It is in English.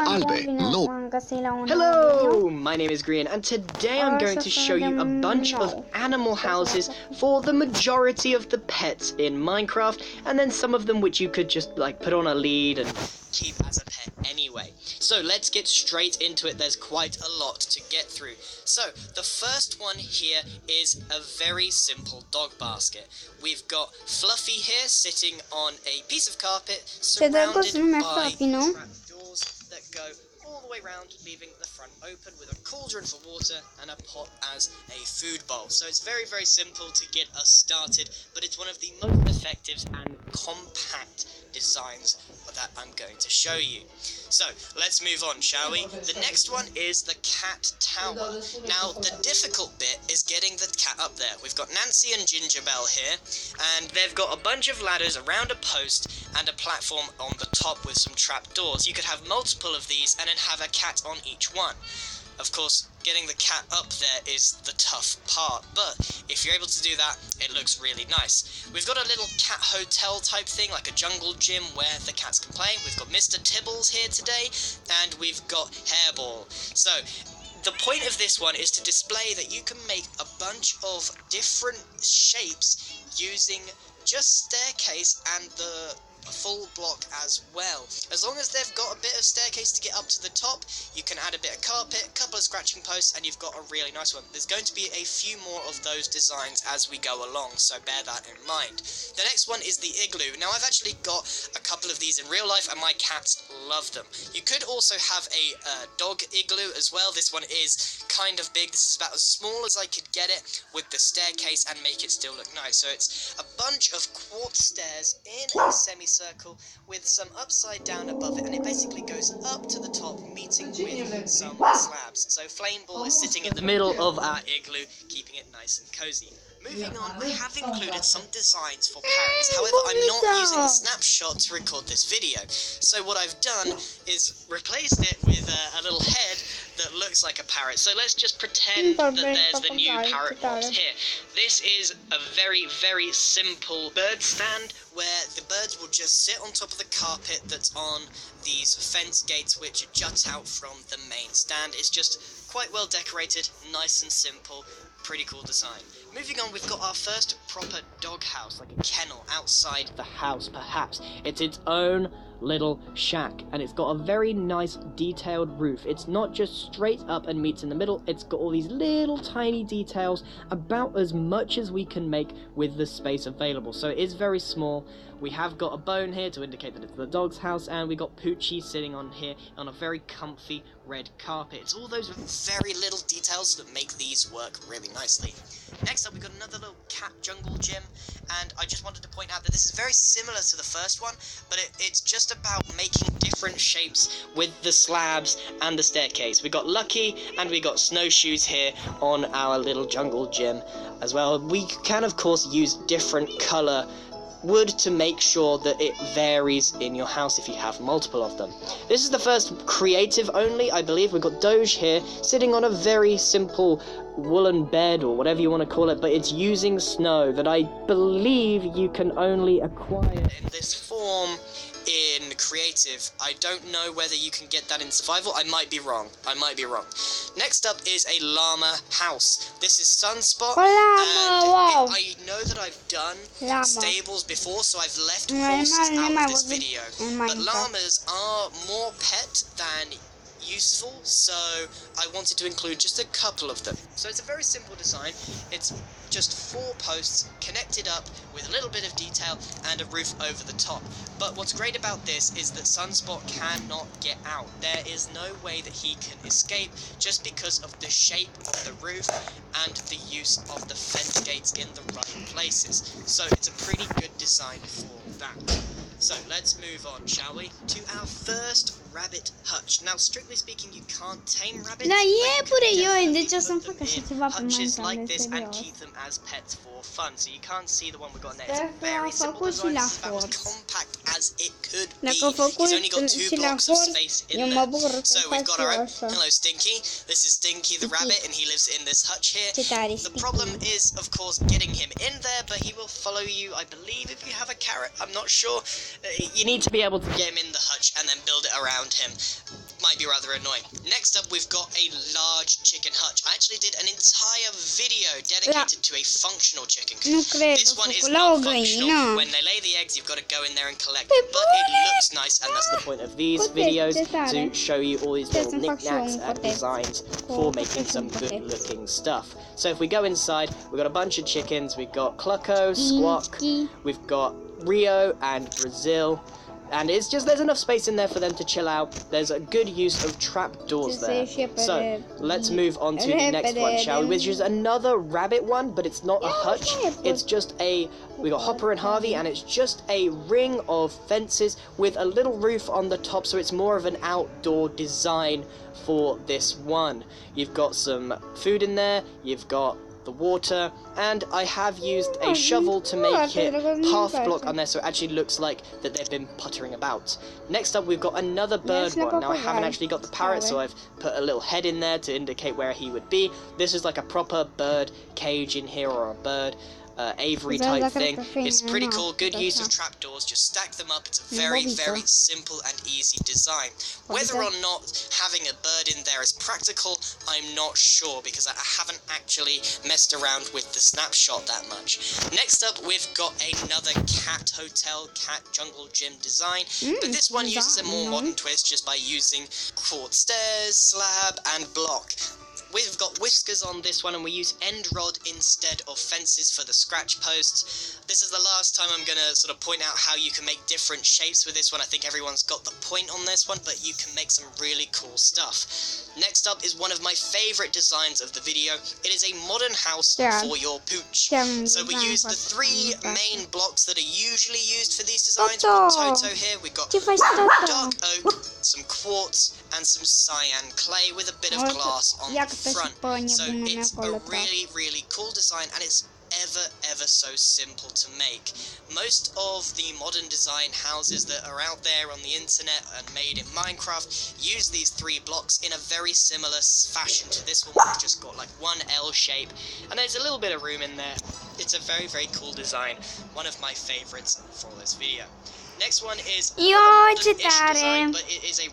Albe, no. Hello, my name is Green, and today I'm going to show you a bunch of animal houses for the majority of the pets in Minecraft, and then some of them which you could just like put on a lead and keep as a pet anyway. So let's get straight into it. There's quite a lot to get through. So the first one here is a very simple dog basket. We've got Fluffy here sitting on a piece of carpet surrounded by trapdoors that go all the way around, leaving the front open with a cauldron for water and a pot as a food bowl. So it's very, very simple to get us started, but it's one of the most effective and compact designs that I'm going to show you. So let's move on, shall we? The next one is the cat tower. Now the difficult bit is getting the cat up there. We've got Nancy and Gingerbell here, and they've got a bunch of ladders around a post and a platform on the top with some trapdoors. You could have multiple of these and then have a cat on each one. Of course, getting the cat up there is the tough part, but if you're able to do that, it looks really nice. We've got a little cat hotel type thing, like a jungle gym where the cats can play. We've got Mr. Tibbles here today, and we've got Hairball. So, the point of this one is to display that you can make a bunch of different shapes using just staircase and the full block as well. As long as they've got a bit of staircase to get up to the top, you can add a bit of carpet, a couple of scratching posts, and you've got a really nice one. There's going to be a few more of those designs as we go along, so bear that in mind. The next one is the igloo. Now I've actually got a couple of these in real life and my cats love them. You could also have a dog igloo as well. This one is kind of big. This is about as small as I could get it with the staircase and make it still look nice. So it's a bunch of quartz stairs in a semicircle with some upside down above it, and it basically goes up to the top, meeting with some slabs. So Flameball is sitting in the middle of our igloo, keeping it nice and cozy. Moving on, I have included some designs for parrots. However, I'm not using the snapshot to record this video. So what I've done is replaced it with a little head that looks like a parrot. So let's just pretend that there's the new parrot box here. This is a very, very simple bird stand where the birds will just sit on top of the carpet that's on these fence gates which jut out from the main stand. It's just quite well decorated, nice and simple. Pretty cool design. Moving on, we've got our first proper dog house, like a kennel outside the house perhaps. It's its own little shack, and it's got a very nice detailed roof. It's not just straight up and meets in the middle, it's got all these little tiny details, about as much as we can make with the space available. So it is very small. We have got a bone here to indicate that it's the dog's house, and we got Poochie sitting on here on a very comfy red carpet. It's all those very little details that make these work really nicely. Next up, we've got another little cat jungle gym, and I just wanted to point out that this is very similar to the first one, but it's just about making different shapes with the slabs and the staircase. We got Lucky and we got Snowshoes here on our little jungle gym as well. We can of course use different colour wood to make sure that it varies in your house if you have multiple of them. This is the first creative only, I believe. We've got Doge here sitting on a very simple woolen bed or whatever you want to call it, but it's using snow that I believe you can only acquire in this form in creative. I don't know whether you can get that in survival. I might be wrong. Next up is a llama house. This is Sunspot, and I know that I've done stables before, so I've left horses out of this video. But llamas are more pet than useful, so I wanted to include just a couple of them. So it's a very simple design. It's just 4 posts connected up with a little bit of detail and a roof over the top. But what's great about this is that Sunspot cannot get out. There is no way that he can escape just because of the shape of the roof and the use of the fence gates in the right places. So it's a pretty good design for that. So let's move on, shall we, to our first rabbit hutch. Now, strictly speaking, you can't tame rabbits. Hutches like this and keep them as pets for fun. So you can't see the one we got there. It's a very simple design. It's about as compact as it could be. He's only got 2 blocks of space in there. So we've got our own. Hello, Stinky. This is Stinky the rabbit, and he lives in this hutch here. The problem is, of course, getting him in there, but he will follow you, I believe, if you have a carrot. I'm not sure. You need to be able to get him in the hutch and then build it around him. Might be rather annoying. Next up, we've got a large chicken hutch. I actually did an entire video dedicated to a functional chicken. This one is not functional. When they lay the eggs, you've got to go in there and collect them, but it looks nice, and that's the point of these videos, to show you all these little knickknacks and designs for making some good-looking stuff. So if we go inside, we've got a bunch of chickens. We've got Clucko, Squawk, we've got Rio and Brazil. And it's just, there's enough space in there for them to chill out. There's a good use of trapdoors there. So, let's move on to the next one, shall we? Which is another rabbit one, but it's not a hutch. It's just we got Hopper and Harvey, and it's just a ring of fences with a little roof on the top, so it's more of an outdoor design for this one. You've got some food in there, you've got the water, and I have used a shovel to make it half block on there, so it actually looks like that they've been puttering about. Next up, we've got another bird one. Now I haven't actually got the parrot, so I've put a little head in there to indicate where he would be. This is like a proper bird cage in here, or a bird aviary type thing. It's pretty cool, good use of trapdoors, just stack them up. It's a very, very simple and easy design. Whether or not having a bird in there is practical, I'm not sure, because I haven't actually messed around with the snapshot that much. Next up, we've got another cat hotel, cat jungle gym design, but this one uses a more modern twist just by using quartz stairs, slab, and block. We've got whiskers on this one, and we use end rod instead of fences for the scratch posts. This is the last time I'm going to sort of point out how you can make different shapes with this one. I think everyone's got the point on this one, but you can make some really cool stuff. Next up is one of my favourite designs of the video. It is a modern house for your pooch. So we use the 3 main blocks that are usually used for these designs. We've got Toto here, we've got dark oak, some quartz, and some cyan clay with a bit of glass on the front. So it's a really, really cool design, and it's ever so simple to make. Most of the modern design houses that are out there on the internet and made in Minecraft use these 3 blocks in a very similar fashion to this one, where it's just got like one L shape, and there's a little bit of room in there. It's a very, very cool design, one of my favorites for this video. Next one is a modern-ish design, but it is a